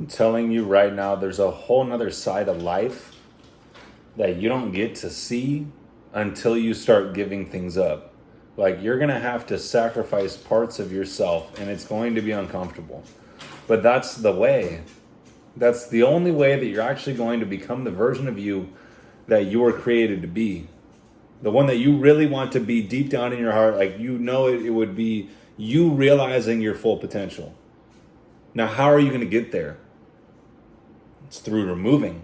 I'm telling you right now, there's a whole nother side of life that you don't get to see until you start giving things up. Like, you're going to have to sacrifice parts of yourself, and it's going to be uncomfortable. But that's the way. That's the only way that you're actually going to become the version of you that you were created to be. The one that you really want to be deep down in your heart. Like, you know, it would be you realizing your full potential. Now, how are you going to get there? It's through removing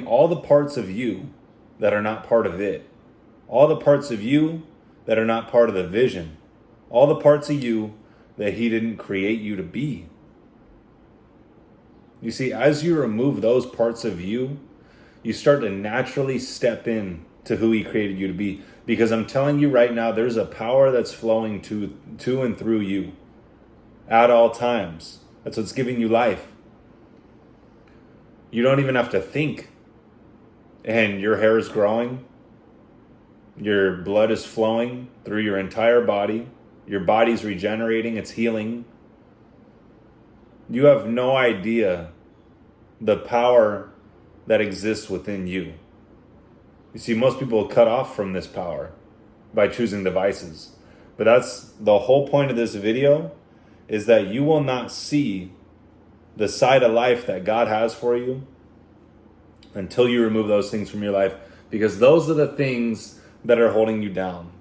all the parts of you that are not part of it. All the parts of you that are not part of the vision. All the parts of you that he didn't create you to be. You see, as you remove those parts of you, you start to naturally step in to who he created you to be. Because I'm telling you right now, there's a power that's flowing to and through you at all times. That's what's giving you life. You don't even have to think. And your hair is growing. Your blood is flowing through your entire body. Your body's regenerating, it's healing. You have no idea the power that exists within you. You see, most people cut off from this power by choosing devices. But that's the whole point of this video, is that you will not see the side of life that God has for you until you remove those things from your life, because those are the things that are holding you down.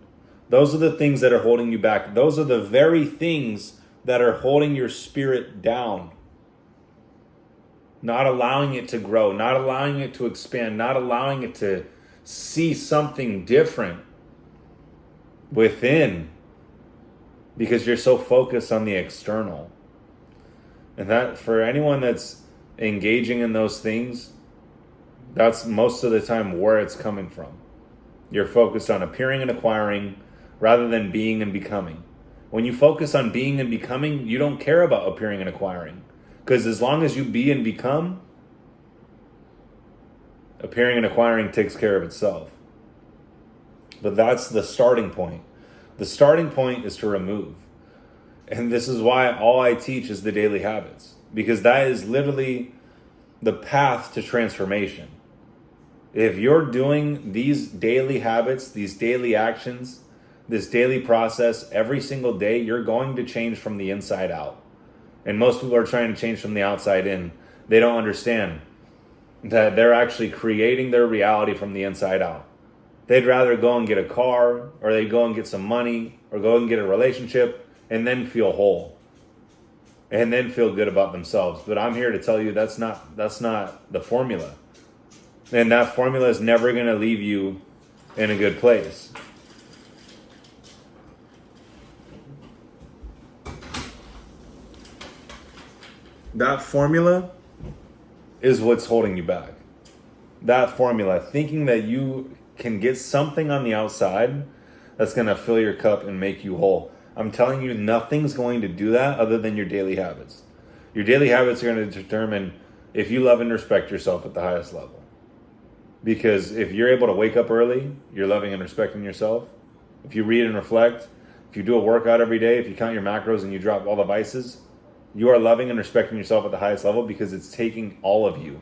Those are the things that are holding you back. Those are the very things that are holding your spirit down. Not allowing it to grow, not allowing it to expand, not allowing it to see something different within, because you're so focused on the external. And that, for anyone that's engaging in those things, that's most of the time where it's coming from. You're focused on appearing and acquiring rather than being and becoming. When you focus on being and becoming, you don't care about appearing and acquiring. Because as long as you be and become, appearing and acquiring takes care of itself. But that's the starting point. The starting point is to remove. And this is why all I teach is the daily habits. Because that is literally the path to transformation. If you're doing these daily habits, these daily actions, this daily process every single day, you're going to change from the inside out. And most people are trying to change from the outside in. They don't understand that they're actually creating their reality from the inside out. They'd rather go and get a car, or they'd go and get some money, or go and get a relationship, and then feel whole. And then feel good about themselves. But I'm here to tell you that's not the formula. And that formula is never going to leave you in a good place. That formula is what's holding you back. That formula, thinking that you can get something on the outside that's going to fill your cup and make you whole. I'm telling you, nothing's going to do that other than your daily habits. Your daily habits are going to determine if you love and respect yourself at the highest level. Because if you're able to wake up early, you're loving and respecting yourself. If you read and reflect, if you do a workout every day, if you count your macros and you drop all the vices, you are loving and respecting yourself at the highest level, because it's taking all of you.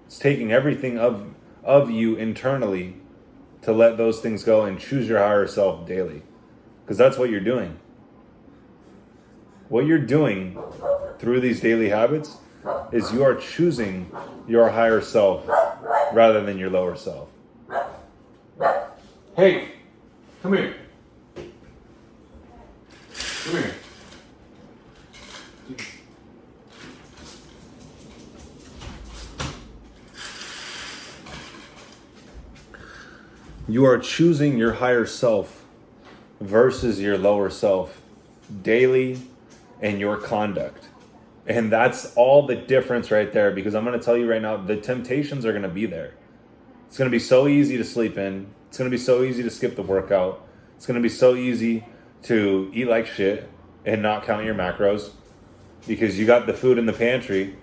It's taking everything of you internally to let those things go and choose your higher self daily. Because that's what you're doing. What you're doing through these daily habits is you are choosing your higher self rather than your lower self. Hey, come here. Come here. You are choosing your higher self versus your lower self daily in your conduct. And that's all the difference right there, because I'm going to tell you right now, the temptations are going to be there. It's going to be so easy to sleep in. It's going to be so easy to skip the workout. It's going to be so easy to eat like shit and not count your macros because you got the food in the pantry,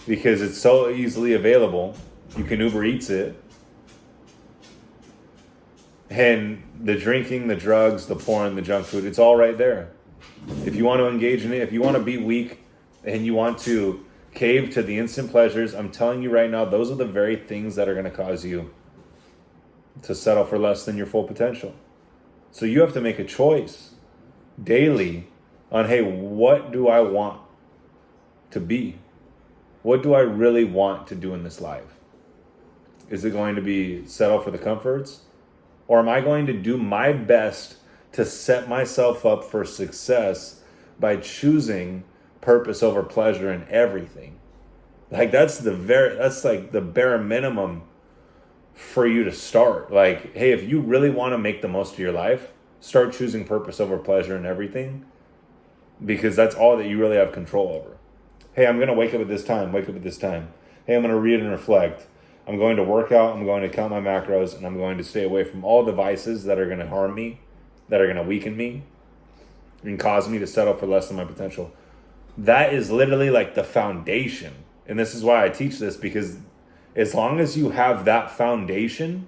because it's so easily available. You can Uber Eats it. And the drinking, the drugs, the porn, the junk food, it's all right there. If you want to engage in it, if you want to be weak and you want to cave to the instant pleasures, I'm telling you right now, those are the very things that are going to cause you to settle for less than your full potential. So you have to make a choice daily on, hey, what do I want to be? What do I really want to do in this life? Is it going to be settle for the comforts? Or am I going to do my best to set myself up for success by choosing purpose over pleasure in everything? Like that's like the bare minimum for you to start. Like, hey, if you really want to make the most of your life, start choosing purpose over pleasure in everything, because that's all that you really have control over. Hey, I'm going to wake up at this time, Hey, I'm going to read and reflect. I'm going to work out, I'm going to count my macros, and I'm going to stay away from all the vices that are going to harm me, that are going to weaken me, and cause me to settle for less than my potential. That is literally like the foundation. And this is why I teach this, because as long as you have that foundation,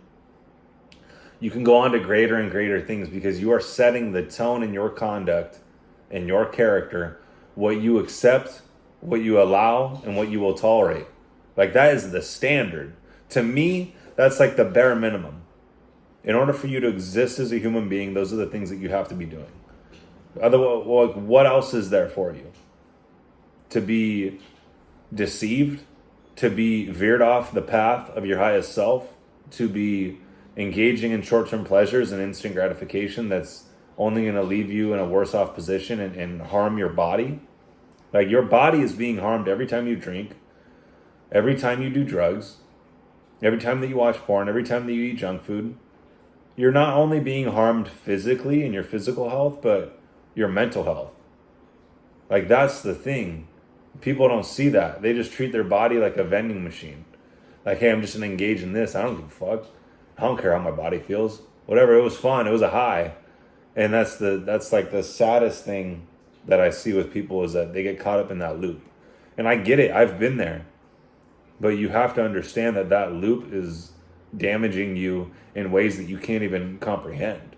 you can go on to greater and greater things, because you are setting the tone in your conduct and your character, what you accept, what you allow, and what you will tolerate. Like that is the standard. To me, that's like the bare minimum. In order for you to exist as a human being, those are the things that you have to be doing. Otherwise, what else is there for you? To be deceived, to be veered off the path of your highest self, to be engaging in short-term pleasures and instant gratification that's only going to leave you in a worse off position and harm your body. Like your body is being harmed every time you drink, every time you do drugs, every time that you watch porn, every time that you eat junk food. You're not only being harmed physically in your physical health, but your mental health. Like that's the thing. People don't see that. They just treat their body like a vending machine. Like, hey, I'm just gonna engage in this. I don't give a fuck. I don't care how my body feels. Whatever, it was fun. It was a high. And that's like the saddest thing that I see with people, is that they get caught up in that loop. And I get it. I've been there. But you have to understand that that loop is damaging you in ways that you can't even comprehend,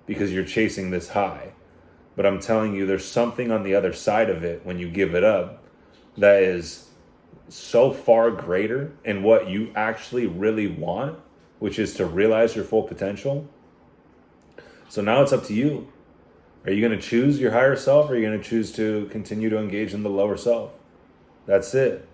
because you're chasing this high. But I'm telling you, there's something on the other side of it when you give it up that is so far greater in what you actually really want, which is to realize your full potential. So now it's up to you. Are you going to choose your higher self, or are you going to choose to continue to engage in the lower self? That's it.